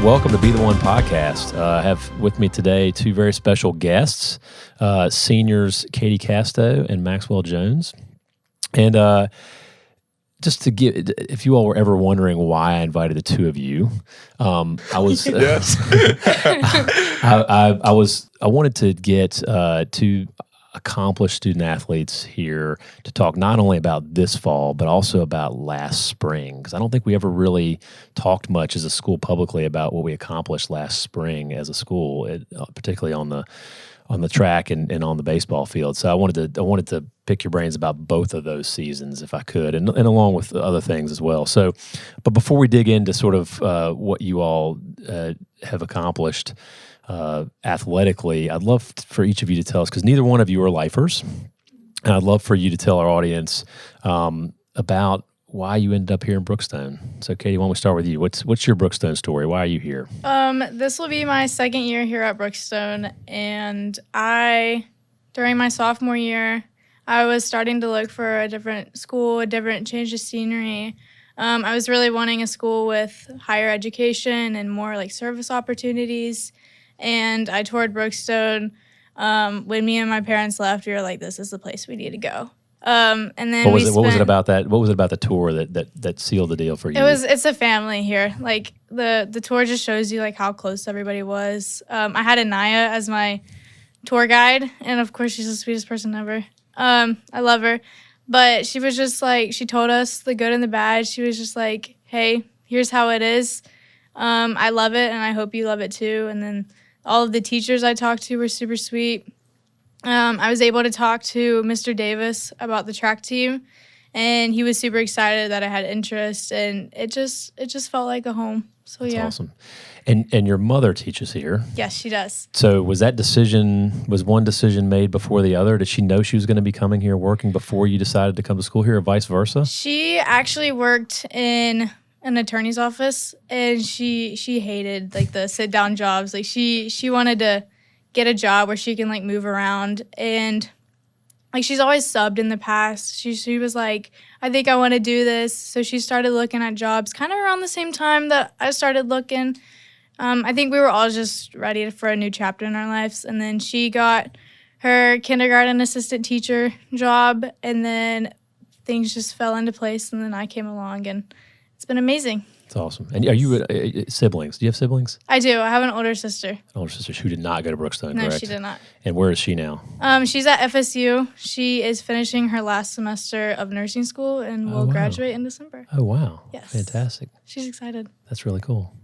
Welcome to Be The One podcast. I have with me today two very special guests, seniors Katie Casto and Maxwell Jones. And just to give, if you all were ever wondering why I invited the two of you, I was, Yes. I wanted to get two accomplished student athletes here to talk not only about this fall, but also about last spring. Because I don't think we ever really talked much as a school publicly about what we accomplished last spring as a school, particularly on the track and on the baseball field. So I wanted to pick your brains about both of those seasons if I could, and along with other things as well. So, but before we dig into sort of what you all have accomplished athletically, I'd love for each of you to tell us, because neither one of you are lifers, and I'd love for you to tell our audience about why you ended up here in Brookstone. So, Katie, why don't we start with you? What's your Brookstone story? Why are you here? This will be my second year here at Brookstone, and during my sophomore year, I was starting to look for a different school, a different change of scenery. I was really wanting a school with higher education and more like service opportunities. And I toured Brookstone. When me and my parents left, we were like, "This is the place we need to go." And then what was it about that? What was it about the tour that sealed the deal for you? It's a family here. Like the tour just shows you like how close everybody was. I had Anaya as my tour guide, and of course she's the sweetest person ever. I love her, but she was just like, she told us the good and the bad. She was just like, "Hey, here's how it is. I love it, and I hope you love it too." And then all of the teachers I talked to were super sweet. I was able to talk to Mr. Davis about the track team, and he was super excited that I had interest, and it just felt like a home. So That's yeah, awesome. And your mother teaches here. Yes, she does. So was one decision made before the other? Did she know she was going to be coming here working before you decided to come to school here, or vice versa? She actually worked in an attorney's office, and she hated like the sit down jobs. Like she wanted to get a job where she can like move around, and like she's always subbed in the past. She was like, "I think I want to do this." So she started looking at jobs kind of around the same time that I started looking. I think we were all just ready for a new chapter in our lives, and then she got her kindergarten assistant teacher job, and then things just fell into place, and then I came along, and it's been amazing. That's awesome. And are you siblings? Do you have siblings? I do. I have an older sister. An older sister who did not go to Brookstone, No, correct? she did not. And where is she now? She's at FSU. She is finishing her last semester of nursing school and will graduate in December. Oh, wow. Yes. Fantastic. She's excited. That's really cool.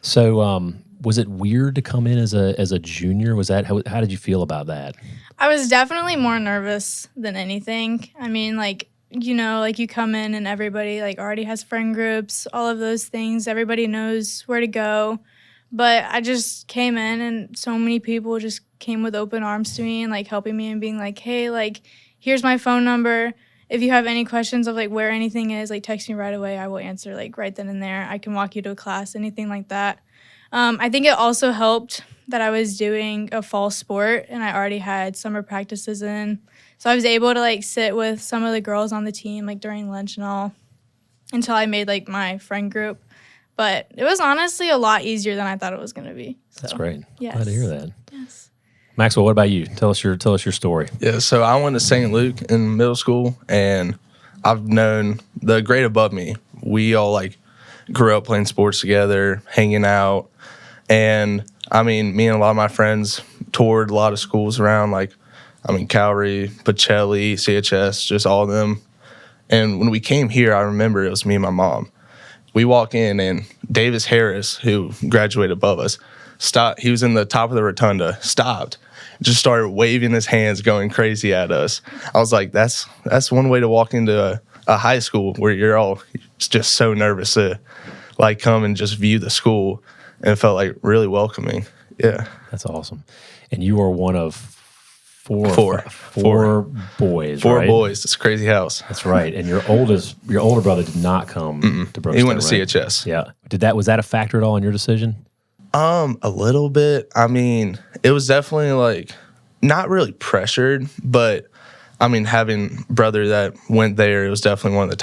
So was it weird to come in as a junior? Was that how did you feel about that? I was definitely more nervous than anything. I mean, like, you know, like you come in and everybody like already has friend groups, all of those things. Everybody knows where to go. But I just came in, and so many people just came with open arms to me and like helping me and being like, "Hey, like, here's my phone number. If you have any questions of like where anything is, like text me right away. I will answer like right then and there. I can walk you to a class," anything like that. I think it also helped that I was doing a fall sport and I already had summer practices in. So I was able to like sit with some of the girls on the team like during lunch and all until I made like my friend group. But it was honestly a lot easier than I thought it was going to be. So, That's great. Yes. Glad to hear that. Yes. Maxwell, what about you? Tell us your story. Yeah, so I went to St. Luke in middle school, and I've known the grade above me. We all like grew up playing sports together, hanging out, and I mean, me and a lot of my friends toured a lot of schools around, like Cowrie, Pacelli, CHS, just all of them. And when we came here, I remember it was me and my mom. We walk in, and Davis Harris, who graduated above us, stopped. He was in the top of the rotunda, stopped, just started waving his hands, going crazy at us. I was like, that's one way to walk into a high school where you're all just so nervous to like come and just view the school, and it felt like really welcoming. Yeah. That's awesome. And you are one of four boys, Four right? boys. It's a crazy house. That's right. And your older brother did not come to Brookstone. He went to right? CHS. Yeah. Was that a factor at all in your decision? A little bit. I mean, it was definitely like not really pressured, but I mean, having brother that went there, it was definitely one of the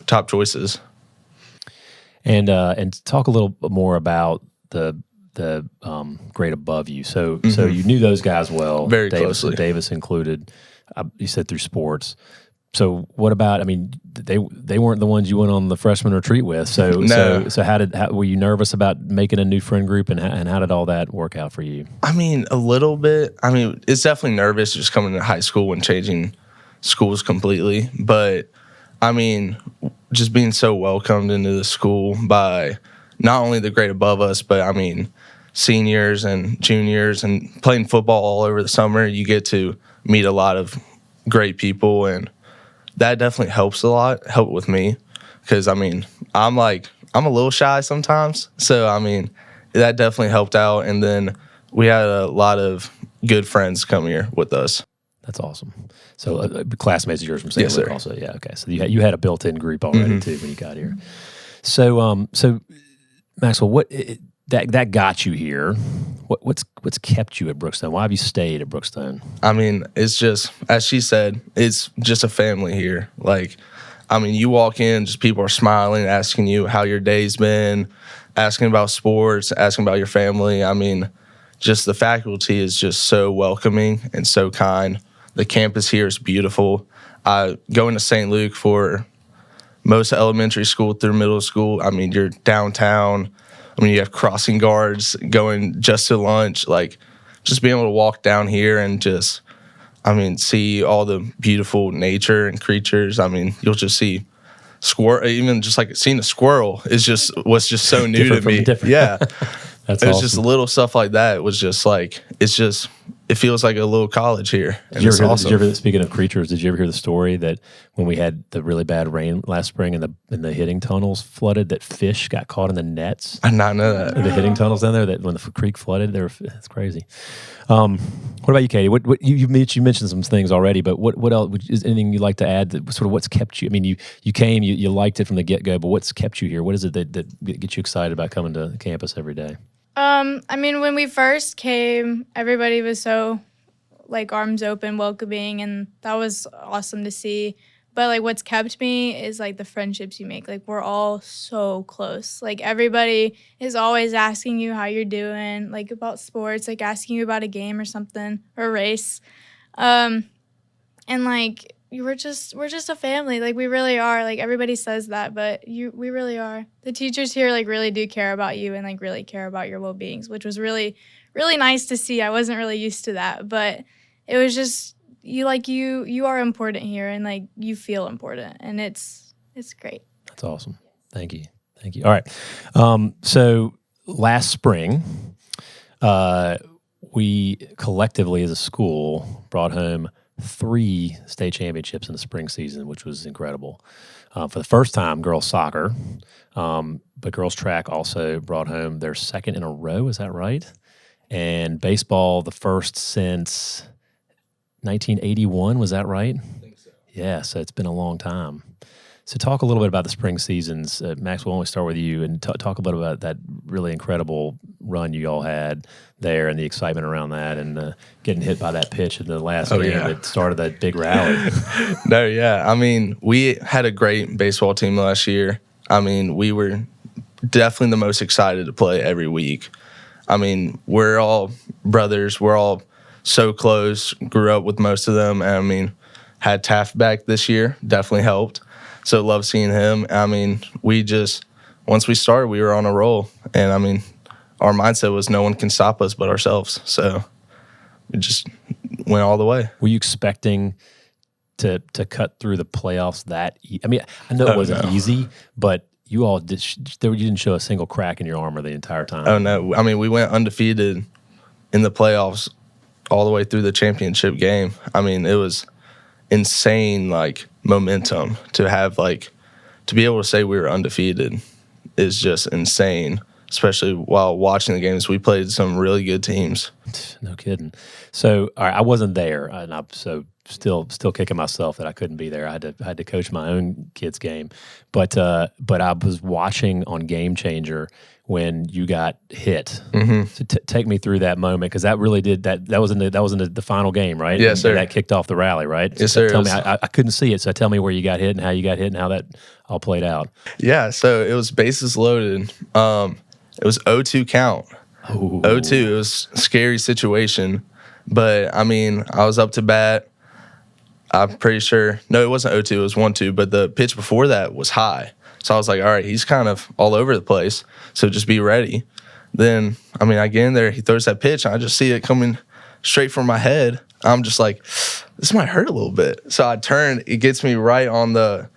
top choices. And talk a little bit more about the grade above you. So you knew those guys well, Very closely. Davis included. You said through sports. So what about? I mean, they weren't the ones you went on the freshman retreat with. So No. so how were you nervous about making a new friend group, and how did all that work out for you? I mean, a little bit. I mean, it's definitely nervous just coming to high school and changing schools completely. But I mean, just being so welcomed into the school by not only the grade above us, but I mean, seniors and juniors, and playing football all over the summer, you get to meet a lot of great people, and that definitely helped with me, because I mean, I'm a little shy sometimes, so I mean, that definitely helped out. And then we had a lot of good friends come here with us. That's awesome. So classmates of yours from St. Yes, Luke sir. also, yeah, okay. So you had a built-in group already too when you got here. So Maxwell, that got you here. What's kept you at Brookstone? Why have you stayed at Brookstone? I mean, it's just, as she said, it's just a family here. Like, I mean, you walk in, just people are smiling, asking you how your day's been, asking about sports, asking about your family. I mean, just the faculty is just so welcoming and so kind. The campus here is beautiful. Going to St. Luke for most elementary school through middle school, I mean, you're downtown. I mean, you have crossing guards going just to lunch. Like, just being able to walk down here and just, I mean, see all the beautiful nature and creatures. I mean, you'll just see squirrel. Even just like seeing a squirrel was just so new to me. Yeah, That's it was awesome. just little stuff like that. It was just like, it feels like a little college here. And it's awesome. Did you ever, speaking of creatures, did you ever hear the story that when we had the really bad rain last spring and the hitting tunnels flooded, that fish got caught in the nets? I did not know that. The hitting tunnels down there, that when the creek flooded, it's crazy. What about you, Katie? What you mentioned some things already, but what else? Is anything you'd like to add? That sort of what's kept you? I mean, you came, you liked it from the get go, but what's kept you here? What is it that gets you excited about coming to campus every day? I mean, when we first came, everybody was so, like, arms open, welcoming, and that was awesome to see. But, like, what's kept me is, like, the friendships you make. Like, we're all so close. Like, everybody is always asking you how you're doing, like, about sports, like, asking you about a game or something, or a race. And, like, we're just a family. Like, we really are. Like, everybody says that, but we really are. The teachers here, like, really do care about you and, like, really care about your well-beings, which was really, really nice to see. I wasn't really used to that, but it was just, you are important here, and, like, you feel important, and it's great. That's awesome. Thank you. All right. So last spring, we collectively as a school brought home 3 state championships in the spring season, which was incredible. For the first time, girls soccer, but girls track also brought home their second in a row. Is that right? And baseball, the first since 1981. Was that right? I think so. Yeah, so it's been a long time. So talk a little bit about the spring seasons. Max, we'll only start with you, and talk a little about that really incredible run you all had there and the excitement around that, and getting hit by that pitch in the last game that started that big rally. No, yeah. I mean, we had a great baseball team last year. I mean, we were definitely the most excited to play every week. I mean, we're all brothers. We're all so close, grew up with most of them. And I mean, had Taft back this year, definitely helped. So love seeing him. I mean, once we started, we were on a roll. And I mean, our mindset was no one can stop us but ourselves. So we just went all the way. Were you expecting to cut through the playoffs that I mean, I know it wasn't easy, but you all you didn't show a single crack in your armor the entire time. Oh, no. I mean, we went undefeated in the playoffs all the way through the championship game. I mean, it was insane, like, momentum to have, like, to be able to say we were undefeated is just insane, especially while watching the games. We played some really good teams. No kidding. So, all right, I wasn't there, and I'm still kicking myself that I couldn't be there. I had to coach my own kids' game, but I was watching on Game Changer when you got hit. Mm-hmm. So take me through that moment, because that really did that was in the final game, right? Yes, sir. That kicked off the rally, right? Yes, so sir. Tell me, I couldn't see it, so tell me where you got hit and how you got hit and how that all played out. Yeah, so it was bases loaded. It was 0-2 count. Ooh. 0-2. It was a scary situation. But, I mean, I was up to bat. I'm pretty sure. No, it wasn't 0-2. It was 1-2. But the pitch before that was high. So I was like, all right, he's kind of all over the place. So just be ready. Then, I mean, I get in there. He throws that pitch. And I just see it coming straight from my head. I'm just like, this might hurt a little bit. So I turn. It gets me right on the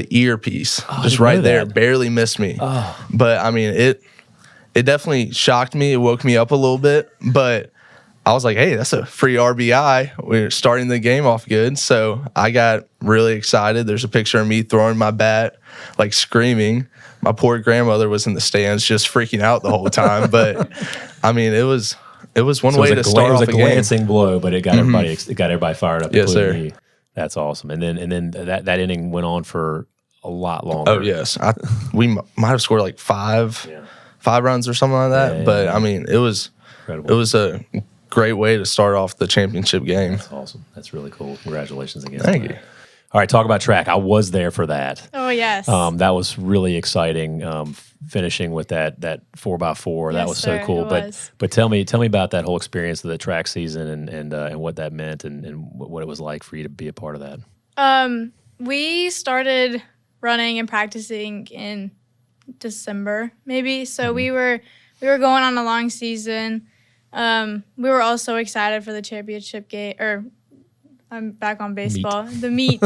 earpiece. Just right there. Barely missed me. Oh. But, I mean, it definitely shocked me. It woke me up a little bit. But I was like, hey, that's a free RBI. We're starting the game off good. So I got really excited. There's a picture of me throwing my bat, like screaming. My poor grandmother was in the stands just freaking out the whole time. But, I mean, it was one way to start off a game. It was a glancing blow, but it got everybody fired up. Yes, sir. You. That's awesome. And then that inning went on for a lot longer. Oh, yes. We might have scored like five runs or something like that. But, I mean, it was incredible. It was a great way to start off the championship game. That's awesome. That's really cool. Congratulations again. Thank you. All right, talk about track. I was there for that. Oh, yes. That was really exciting. Finishing with that 4x4, that Yes, was sir, so cool. it was. But tell me about that whole experience of the track season and what that meant and what it was like for you to be a part of that. We started running and practicing in December, maybe. So we were going on a long season. We were all so excited for the championship game, or I'm back on baseball. The meet.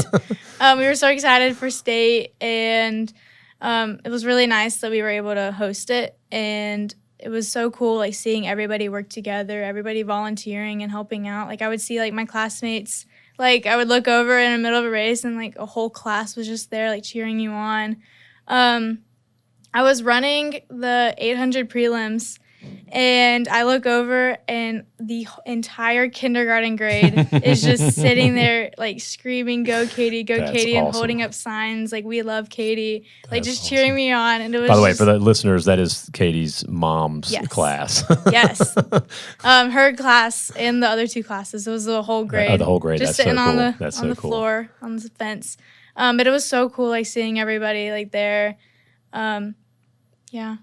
We were so excited for state, and it was really nice that we were able to host it. And it was so cool, like seeing everybody work together, everybody volunteering and helping out. Like I would see like my classmates. Like I would look over in the middle of a race, and like a whole class was just there, like cheering you on. I was running the 800 prelims. And I look over, and the entire kindergarten grade is just sitting there, like screaming, "Go Katie, go Katie," and holding up signs like "We love Katie," like just cheering me on. And it was. By the way, for the listeners, that is Katie's mom's class. Yes, her class and the other two classes. It was the whole grade. The whole grade. Just That's sitting so on cool. the floor on the fence. But it was so cool, like seeing everybody like there. Yeah.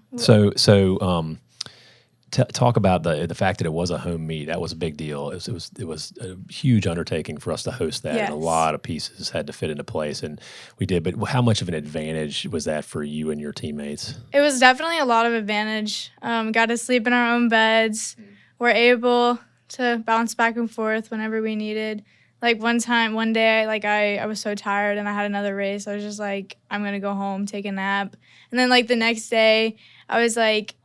Talk about the fact that it was a home meet. That was a big deal. It was a huge undertaking for us to host that, Yes. and a lot of pieces had to fit into place, and we did. But how much of an advantage was that for you and your teammates? It was definitely a lot of advantage. Got to sleep in our own beds. We're able to bounce back and forth whenever we needed. Like one day, like I was so tired and I had another race. I was just like, I'm gonna go home, take a nap. And then like the next day, I was like,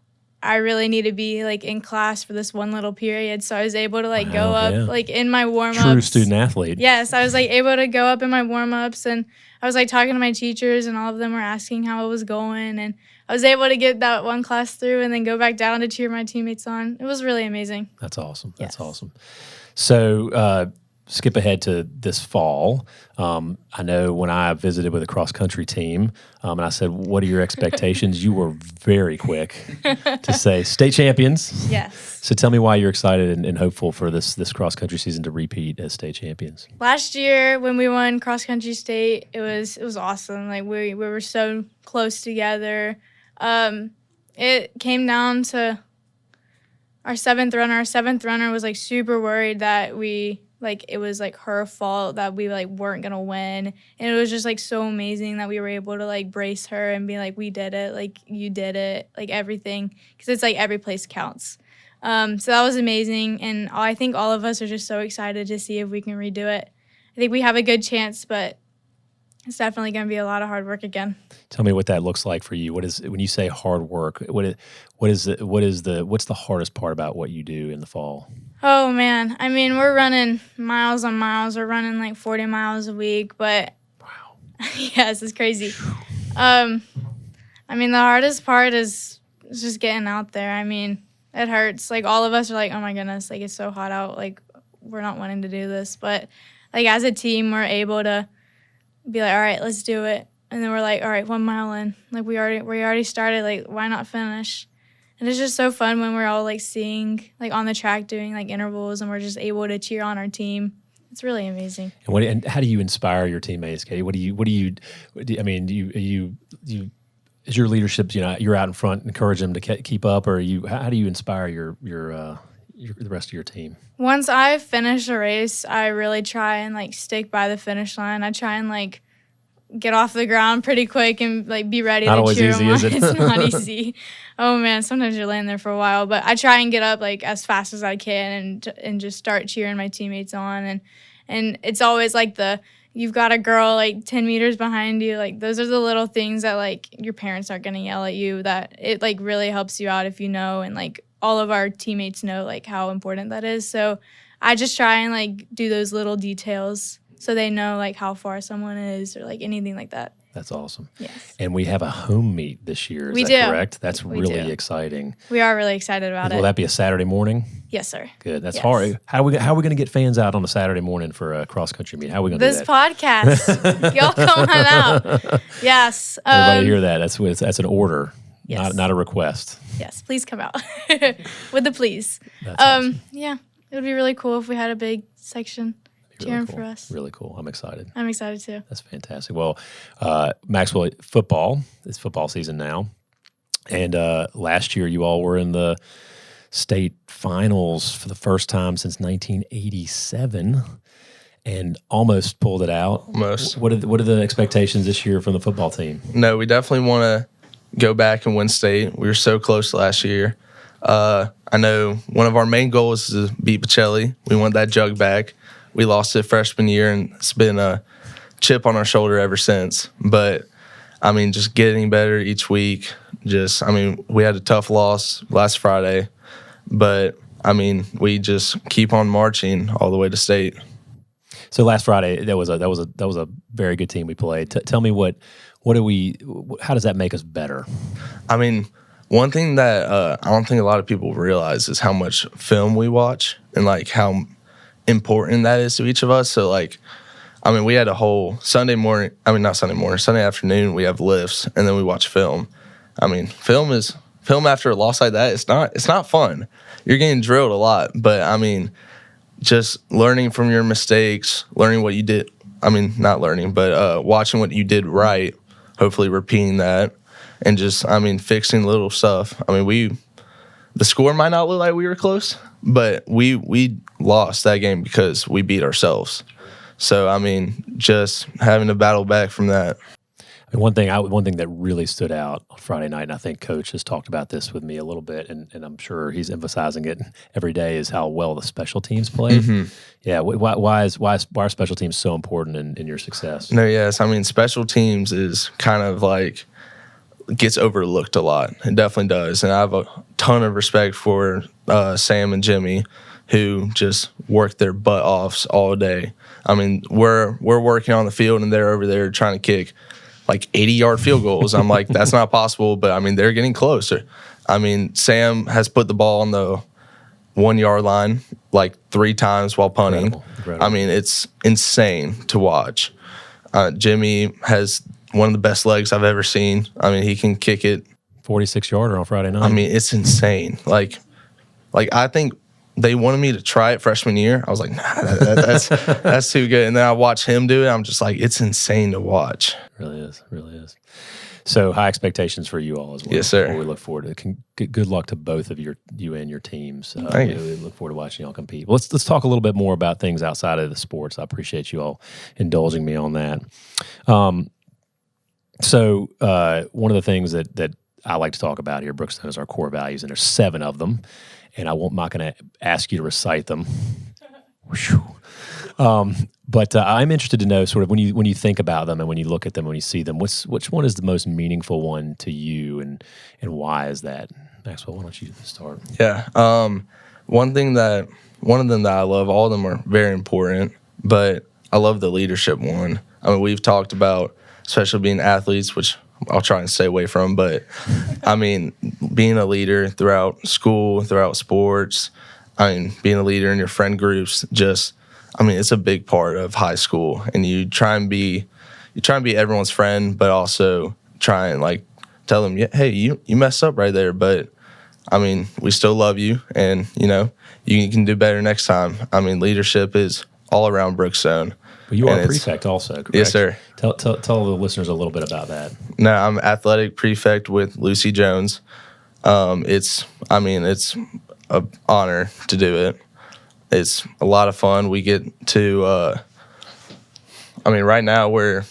I really need to be like in class for this one little period. So I was able to like go up like in my warm-ups. True student athlete. Yes, I was like able to go up in my warm-ups, and I was like talking to my teachers, and all of them were asking how it was going, and I was able to get that one class through and then go back down to cheer my teammates on. It was really amazing. That's awesome. That's Yes. awesome. So skip ahead to this fall. I know when I visited with a cross-country team, and I said, what are your expectations? You were very quick to say state champions. Yes. So tell me why you're excited and hopeful for this cross-country season to repeat as state champions. Last year when we won cross-country state, it was awesome. Like we were so close together. It came down to our seventh runner. Our seventh runner was like super worried that it was like her fault that we like weren't gonna win, and it was just like so amazing that we were able to like brace her and be like, we did it, like you did it, like everything, because it's like every place counts. So that was amazing, and I think all of us are just so excited to see if we can redo it. I think we have a good chance, but it's definitely going to be a lot of hard work again. Tell me what that looks like for you. What is, when you say hard work, what's the hardest part about what you do in the fall? Oh man, I mean, we're running miles on miles. We're running like 40 miles a week, but Wow. yes, it's crazy. I mean, the hardest part is just getting out there. I mean, it hurts. Like all of us are like, oh my goodness, like it's so hot out. Like we're not wanting to do this, but like as a team, we're able to be like, all right, let's do it. And then we're like, all right, 1 mile in. Like we already started. Like why not finish? And it's just so fun when we're all like seeing like on the track doing like intervals, and we're just able to cheer on our team. It's really amazing. And how do you inspire your teammates, Katie? Do you is your leadership, you're out in front, encourage them to keep up, or how do you inspire the rest of your team? Once I finish a race, I really try and like stick by the finish line. I try and like get off the ground pretty quick and like be ready Not to always cheer easy, them on. is it? It's not easy. Oh man, sometimes you're laying there for a while, but I try and get up like as fast as I can and just start cheering my teammates on. And it's always like you've got a girl like 10 meters behind you. Like those are the little things that like your parents aren't gonna yell at you, that it like really helps you out if you know, and like all of our teammates know like how important that is. So I just try and like do those little details so they know like how far someone is or like anything like that. That's awesome. Yes. And we have a home meet this year. Is We that do. correct? That's We really do. exciting. We are really excited about Will it. that be a Saturday morning? Yes, sir. Good. That's Yes. hard. How are we going to get fans out on a Saturday morning for a cross country meet? How are we going to do This that? podcast. Y'all come on out. Yes. Everybody hear that? That's an order, Yes. not a request. Yes, please come out. With the please. That's awesome. Yeah, it would be really cool if we had a big section cheering cool. for us. Really cool. I'm excited. I'm excited too. That's fantastic. Well, Maxwell, football. It's football season now. And last year you all were in the state finals for the first time since 1987 and almost pulled it out. Almost. What are the expectations this year from the football team? No, we definitely want to go back and win state. We were so close last year. I know one of our main goals is to beat Pacelli. We want that jug back. We lost it freshman year, and it's been a chip on our shoulder ever since. But, I mean, just getting better each week. We had a tough loss last Friday. But, I mean, we just keep on marching all the way to state. So last Friday, that was a very good team we played. Tell me how does that make us better? I mean, one thing that I don't think a lot of people realize is how much film we watch and, like, how important that is to each of us. So, like, I mean, we had a whole Sunday afternoon, we have lifts, and then we watch film. I mean, film after a loss like that, it's not fun. You're getting drilled a lot, but, I mean, just learning from your mistakes, learning what you did. I mean, not learning, but watching what you did right, hopefully repeating that, and just, I mean, fixing little stuff. I mean, the score might not look like we were close, but we lost that game because we beat ourselves. So, I mean, just having to battle back from that. And one thing that really stood out on Friday night, and I think Coach has talked about this with me a little bit, and I'm sure he's emphasizing it every day, is how well the special teams played. Mm-hmm. Yeah, why are special teams so important in your success? No, yes, I mean, special teams is kind of like gets overlooked a lot. It definitely does, and I have a ton of respect for Sam and Jimmy, who just work their butt off all day. I mean, we're working on the field, and they're over there trying to kick like 80-yard field goals. I'm like, that's not possible, but I mean, they're getting closer. I mean, Sam has put the ball on the 1-yard line like 3 times while punting. Incredible. I mean, it's insane to watch. Jimmy has one of the best legs I've ever seen. I mean, he can kick it 46-yarder on Friday night. I mean, it's insane. Like I think they wanted me to try it freshman year. I was like, nah, that's too good. And then I watched him do it. I'm just like, it's insane to watch. Really is. So high expectations for you all as well. Yes, sir. We look forward to good luck to both of you and your teams. Thank you. We look forward to watching y'all compete. Well, let's talk a little bit more about things outside of the sports. I appreciate you all indulging me on that. So one of the things that I like to talk about here, Brookstone, is our core values, and there's 7 of them. And I'm not going to ask you to recite them. But I'm interested to know, sort of, when you think about them and when you look at them, when you see them, which one is the most meaningful one to you, and why is that? Maxwell, why don't you start? Yeah. One of them that I love, all of them are very important, but I love the leadership one. I mean, we've talked about, especially being athletes, which I'll try and stay away from, but I mean, being a leader throughout school, throughout sports, I mean, being a leader in your friend groups, it's a big part of high school, and you try and be everyone's friend, but also try and like tell them, yeah, hey, you messed up right there, but I mean, we still love you, and you can do better next time. I mean, leadership is all around Brookstone, But you are And a it's- prefect also, correct? Yes, sir. Tell the listeners a little bit about that. No, I'm athletic prefect with Lucy Jones. It's an honor to do it. It's a lot of fun. We get to, right now we're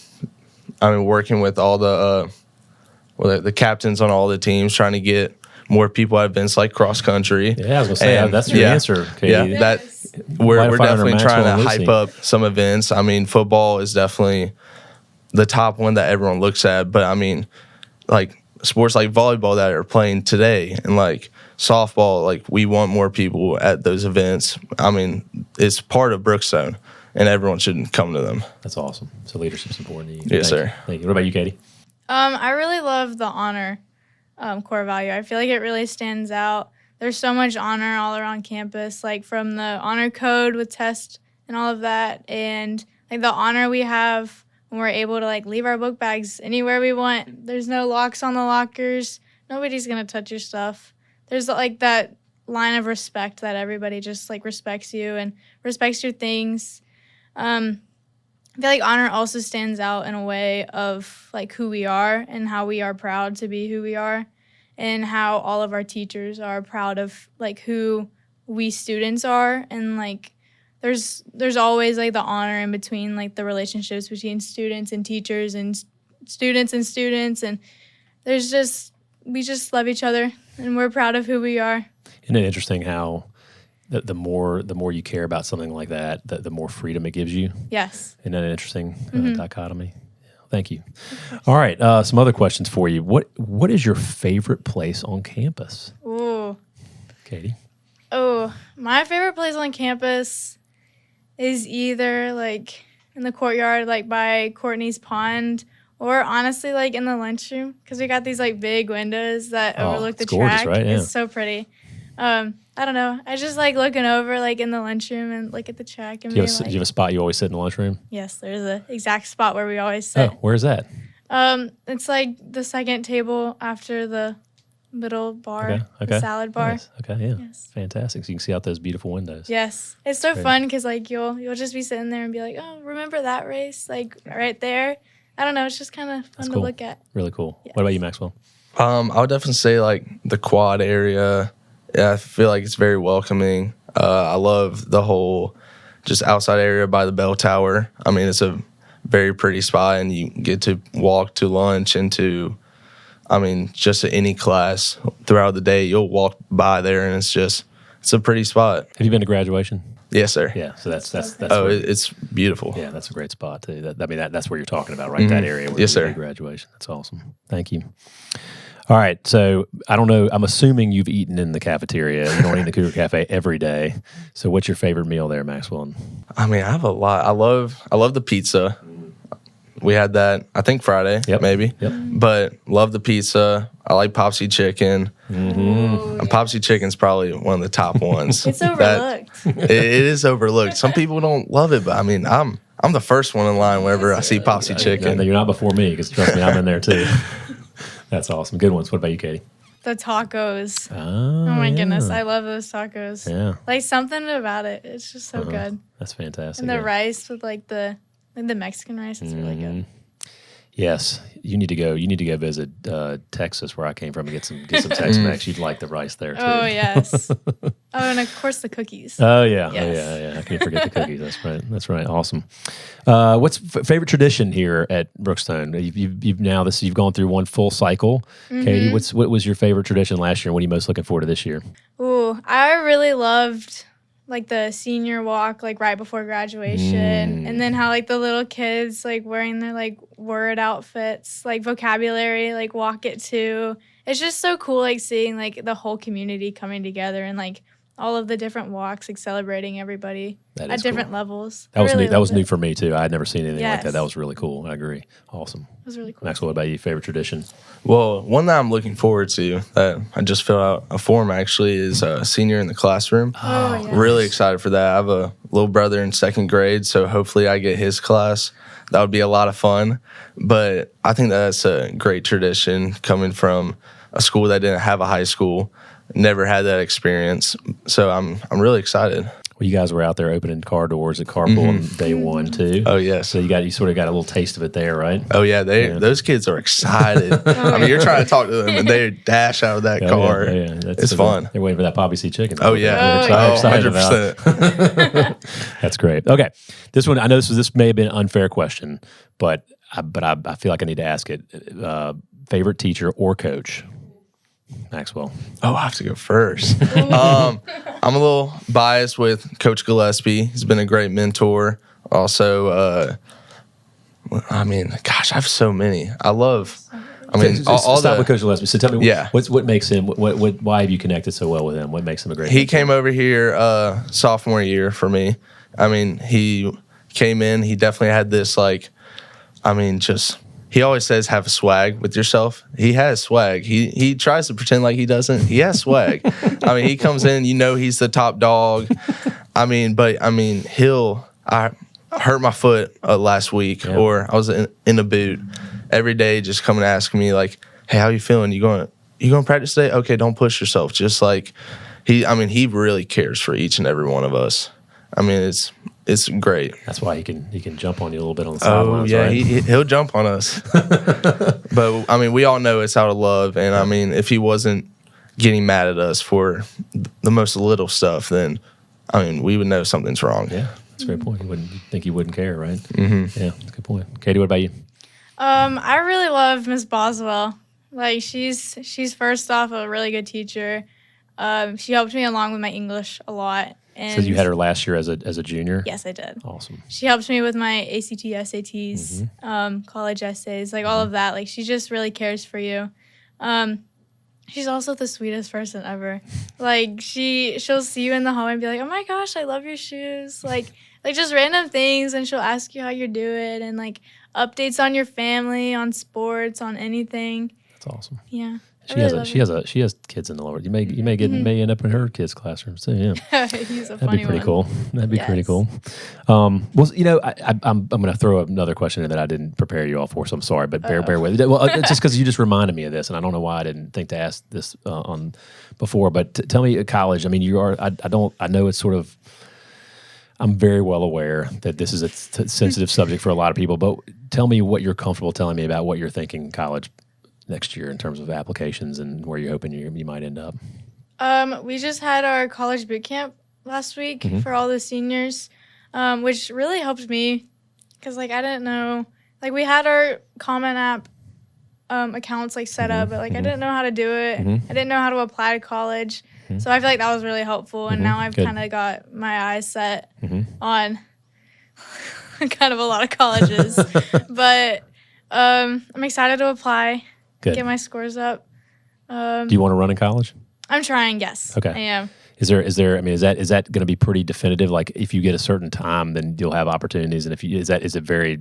working with all the captains on all the teams, trying to get more people at events like cross country. Yeah, I was gonna say And, that's your yeah, answer, Katie. Yeah, Yes. we're Light a fire under definitely trying Maxwell to and hype Lucy. up some events. I mean, football is definitely the top one that everyone looks at, but I mean, like sports like volleyball that are playing today and like softball, like we want more people at those events. I mean, it's part of Brookstone, and everyone should come to them. That's awesome. So leadership's important to you. Yes, Thank you. sir. Thank you. What about you, Katie? I really love the honor core value. I feel like it really stands out. There's so much honor all around campus, like from the honor code with test and all of that, and like the honor we have when we're able to like leave our book bags anywhere we want. There's no locks on the lockers. Nobody's gonna touch your stuff. There's like that line of respect that everybody just like respects you and respects your things. I feel like honor also stands out in a way of like who we are and how we are proud to be who we are, and how all of our teachers are proud of like who we students are, and like there's always like the honor in between like the relationships between students and teachers and students and students, and we just love each other and we're proud of who we are. Isn't it interesting how the more you care about something like that, the more freedom it gives you? Yes. Isn't that an interesting dichotomy? Yeah, thank you. All right, some other questions for you. What is your favorite place on campus, Ooh. Katie? Oh, my favorite place on campus is either like in the courtyard, like by Courtney's Pond, or honestly like in the lunchroom, because we got these like big windows that overlook the it's gorgeous, track. right? Yeah. It's so pretty. I don't know. I just like looking over like in the lunchroom and look at the track and Do you, being have, like, do you have a spot you always sit in the lunchroom? yes, there's an exact spot where we always sit. Oh, where's that? It's like the second table after the middle bar, Okay. the salad bar. Nice. Okay, yeah. Yes. Fantastic. So you can see out those beautiful windows. Yes, it's so Great. fun because like you'll just be sitting there and be like, oh, remember that race, like right there. I don't know, it's just kind of fun That's to cool. look at. Really cool. Yes. What about you, Maxwell? I would definitely say like the quad area. Yeah, I feel like it's very welcoming. I love the whole just outside area by the bell tower. I mean, it's a very pretty spot, and you get to walk to lunch and to, just to any class throughout the day. You'll walk by there, and it's a pretty spot. Have you been to graduation? Yes, sir. Yeah. So that's Oh, where- it's beautiful. yeah, that's a great spot too. That's where you're talking about, right? That area where Yes, you do sir. graduation. That's awesome. Thank you. All right. So I don't know. I'm assuming you've eaten in the cafeteria. You don't eat in the Cougar Cafe every day. So what's your favorite meal there, Maxwell? I have a lot. I love the pizza. We had that, I think Friday, Yep. maybe. Yep. But love the pizza. I like Popsy chicken. Ooh, And Popsy chicken's probably one of the top ones. it's That- overlooked. it is overlooked. Some people don't love it, but I'm the first one in line whenever I see Popsy No, chicken. you're not before me because trust me, I'm in there too. That's awesome. Good ones. What about you, Katie? The tacos. Oh, Oh my yeah. goodness, I love those tacos. Yeah, Like something about it, it's just so good. that's fantastic. And the yeah. rice with like the Mexican rice, it's really good. Yes, you need to go. You need to go visit Texas, where I came from, and get some Tex-Mex. You'd like the rice there too. Oh yes. Oh, and of course the cookies. Oh yeah, Yes. I can't forget the cookies. That's right. That's right. Awesome. What's favorite tradition here at Brookstone? You've gone through one full cycle. Katie, what was your favorite tradition last year? What are you most looking forward to this year? Ooh, I really loved like the senior walk, like right before graduation, and then how like the little kids like wearing their like word outfits, like vocabulary, like walk it too. It's just so cool, like seeing like the whole community coming together and like all of the different walks, like celebrating everybody That at is different cool. levels. That was I really new. That was loved new it. for me too. I had never seen anything like that. Yes. That was really cool. I agree. Awesome. It was really cool. Maxwell, what about you? Favorite tradition? Well, one that I'm looking forward to that I just filled out a form actually is senior in the classroom. Oh yeah. Really excited for that. I have a little brother in second grade, so hopefully I get his class. That would be a lot of fun. But I think that's a great tradition coming from a school that didn't have a high school, never had that experience. So I'm really excited. Well, you guys were out there opening car doors at carpool on day one too. Oh yes. So you sort of got a little taste of it there, right? Oh yeah, those kids are excited. I mean, you're trying to talk to them, and they dash out of that car. Yeah. It's fun. They're waiting for that Poppy Seed chicken. Oh yeah, They're excited 100%. That's great. Okay, this one I know this may have been an unfair question, but I feel like I need to ask it. Favorite teacher or coach? Maxwell. Oh, I have to go first. I'm a little biased with Coach Gillespie. He's been a great mentor. Also, I mean, gosh, I have so many. Stop with Coach Gillespie. So tell me, Yeah. what makes him? Why have you connected so well with him? What makes him a great? He mentor? came over here sophomore year for me. I mean, he came in. He definitely had this he always says have a swag with yourself. He has swag. He tries to pretend like he doesn't. He has swag. I mean, he comes in, he's the top dog. I hurt my foot last week, or I was in a boot every day, just coming to ask me like, hey, how you feeling? You going to practice today? Okay, don't push yourself. Just like he really cares for each and every one of us. I mean, it's great. That's why he can jump on you a little bit on the Oh sidelines. yeah, right? he'll jump on us. But I mean, we all know it's out of love, and I mean, if he wasn't getting mad at us for the most little stuff, then I mean, we would know something's wrong. Yeah, that's a great point. You think he wouldn't care, right? Mm-hmm. Yeah, that's a good point. Katie, what about you? I really love Miss Boswell. Like she's first off a really good teacher. She helped me along with my English a lot. And So you had her last year as a junior? Yes, I did. Awesome. She helped me with my ACT, SATs, college essays, like all of that. Like she just really cares for you. She's also the sweetest person ever. Like she'll see you in the hallway and be like, "Oh my gosh, I love your shoes." Like just random things, and she'll ask you how you're doing and like updates on your family, on sports, on anything. That's awesome. Yeah. She has kids in the lower. You may end up in her kids' classroom too. Yeah, He's a that'd funny be pretty one. cool. That'd be pretty cool. Well, I'm going to throw another question in that I didn't prepare you all for, so I'm sorry, but bear with it. Well, it's just because you just reminded me of this, and I don't know why I didn't think to ask this on before. But tell me, at college. I mean, you are. I know it's sort of. I'm very well aware that this is a sensitive subject for a lot of people, but tell me what you're comfortable telling me about what you're thinking in college next year in terms of applications and where you're hoping you might end up. We just had our college boot camp last week for all the seniors, which really helped me because like I didn't know, like we had our Common App accounts like set up, but like I didn't know how to do it. I didn't know how to apply to college, so I feel like that was really helpful. And now I've kind of got my eyes set on kind of a lot of colleges, but I'm excited to apply. Good. Get my scores up. Do you want to run in college? I'm trying, yes. Okay. I am. Is there? I mean, is that going to be pretty definitive? Like, if you get a certain time, then you'll have opportunities. And if you is it very?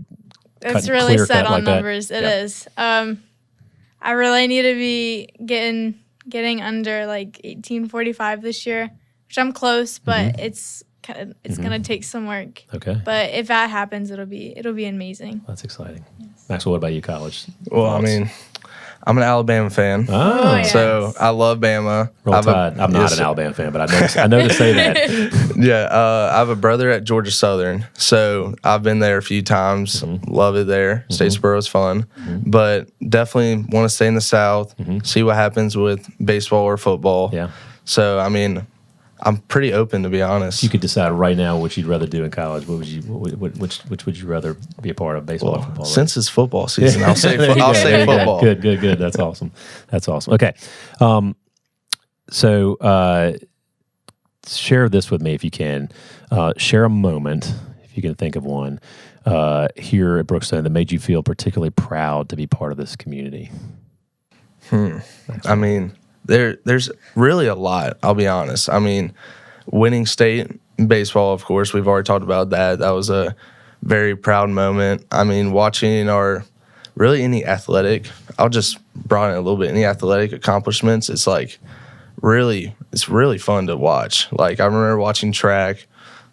It's really set on like numbers. That? It is. I really need to be getting under like 1845 this year, which I'm close, but it's gonna take some work. Okay. But if that happens, it'll be amazing. That's exciting. Maxwell, what about you, college? Well, I mean, I'm an Alabama fan. Oh, yes. So I love Bama. Roll Tide. I'm not an Alabama fan, but I know to say that. Yeah, I have a brother at Georgia Southern, so I've been there a few times. Love it there. Statesboro is fun, but definitely want to stay in the South. See what happens with baseball or football. Yeah. So I mean, I'm pretty open, to be honest. You could decide right now what you'd rather do in college. Which would you rather be a part of, baseball or football? Since it's football season, I'll say There you go. football. Good. That's awesome. Okay. So share this with me if you can. Share a moment, if you can think of one, here at Brookstone that made you feel particularly proud to be part of this community. I mean, there's really a lot, I'll be honest. I mean, winning state baseball, of course, we've already talked about that. That was a very proud moment. I mean, watching any athletic, I'll just broaden it a little bit, any athletic accomplishments, it's really fun to watch. Like, I remember watching track.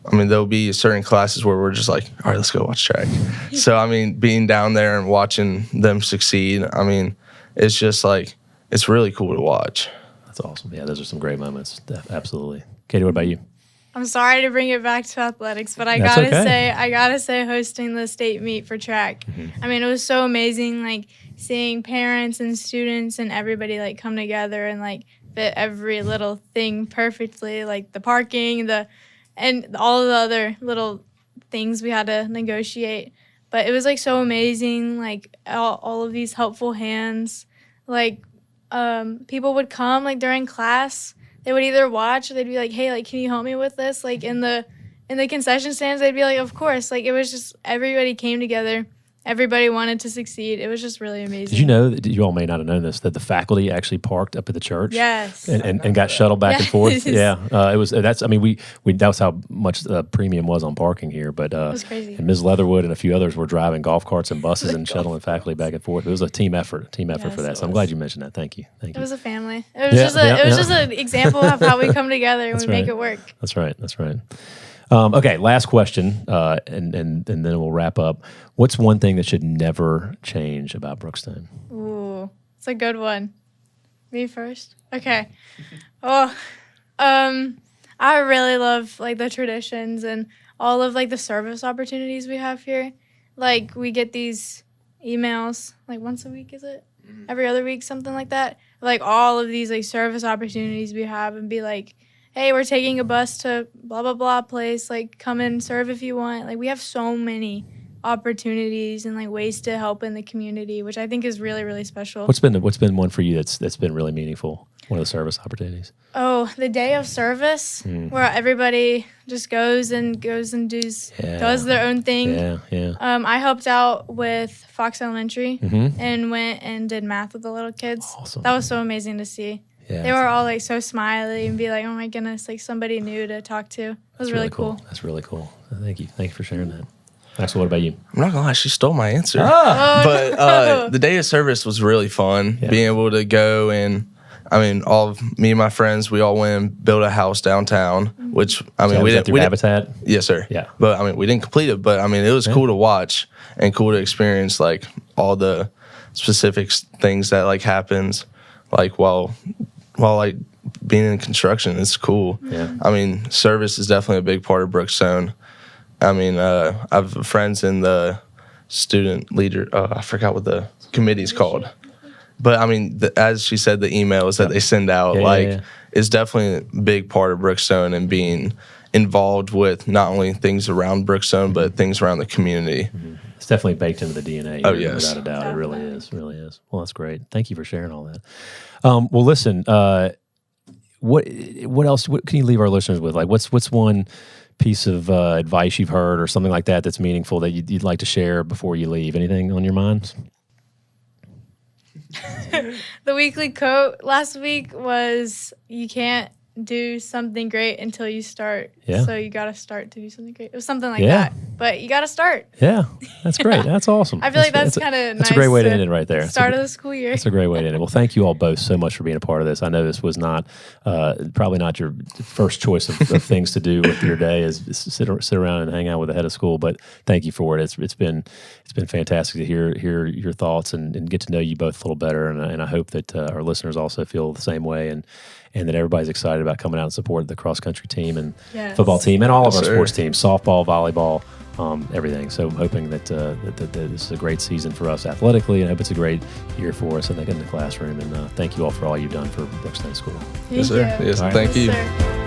I mean, there'll be certain classes where we're just like, all right, let's go watch track. So, I mean, being down there and watching them succeed, I mean, it's just like, it's really cool to watch. That's awesome. Yeah, those are some great moments. Absolutely. Katie, what about you? I'm sorry to bring it back to athletics, but I That's gotta okay. say, hosting the state meet for track. I mean, it was so amazing, like seeing parents and students and everybody like come together and like fit every little thing perfectly, like the parking, and all the other little things we had to negotiate. But it was like so amazing, like all of these helpful hands, like people would come like during class. They would either watch or they'd be like, hey, like, can you help me with this? Like in the concession stands, they'd be like, of course. Like it was just everybody came together. Everybody wanted to succeed. It was just really amazing. Did you know that you all may not have known this that the faculty actually parked up at the church? Yes. And got shuttled back and forth. Yes. Yeah, it was. That's. I mean, we that was how much the premium was on parking here. But It was crazy. and Ms. Leatherwood and a few others were driving golf carts and buses and shuttling faculty back and forth. It was a team effort. Yes, for that. it So I'm was. glad you mentioned that. Thank you. It was a family. It was Yeah, just yeah, it was yeah. just an example of how we come together and That's we make right. it work. That's right. That's right. Okay, last question, and then we'll wrap up. What's one thing that should never change about Brookstone? Ooh, it's a good one. Me first? Okay. Oh, I really love like the traditions and all of like the service opportunities we have here. Like we get these emails like once a week, is it? Every other week, something like that. Like all of these like service opportunities we have and be like, hey, we're taking a bus to blah, blah, blah place. Like come and serve if you want. Like we have so many opportunities and like ways to help in the community, which I think is really, really special. What's been one for you that's been really meaningful? One of the service opportunities. Oh, the day of service where everybody just goes and does their own thing. Yeah. I helped out with Fox Elementary Mm-hmm. and went and did math with the little kids. Awesome. That was so amazing to see. Yeah, They were all like so smiley and be like, oh my goodness, like somebody new to talk to. It was really cool. That's really cool. Thank you for sharing that. Maxwell, what about you? I'm not gonna lie, she stole my answer. Ah! But the day of service was really fun. Yeah. Being able to go and, I mean, all of me and my friends, we all went and built a house downtown, which I mean, Was that through Habitat? Yes, sir. Yeah. But I mean, we didn't complete it, but I mean, it was cool to watch and cool to experience like all the specific things that like happens like while like being in construction. It's cool. Yeah. I mean, service is definitely a big part of Brookstone. I mean, I have friends in the student leader. I forgot what the committee's called. But I mean, as she said, the emails that they send out, is definitely a big part of Brookstone and being involved with not only things around Brookstone, but things around the community. Mm-hmm. It's definitely baked into the DNA. Oh, yes. Without a doubt. It really is. Well, that's great. Thank you for sharing all that. Well, listen, what else? What can you leave our listeners with? Like, what's one piece of advice you've heard or something like that that's meaningful that you'd like to share before you leave? Anything on your mind? The weekly quote last week was, you can't do something great until you start. Yeah. So you got to start to do something great. It was something like Yeah. that. But you got to start. Yeah, that's great. That's awesome. I feel like that's kind of nice. That's a great way to end it right there. Start of the school year. That's a great way to end it. Well, thank you all both so much for being a part of this. I know this was not probably not your first choice of things to do with your day is sit around and hang out with the head of school, but thank you for it. It's been fantastic to hear your thoughts and get to know you both a little better. And I hope that our listeners also feel the same way and that everybody's excited about coming out and supporting the cross country team and football team and all of our sports teams, softball, volleyball, everything. So I'm hoping that this is a great season for us athletically, and I hope it's a great year for us in the classroom. And thank you all for all you've done for Brookstone School. Yes, sir. Yes, All right. thank you. Yes, sir.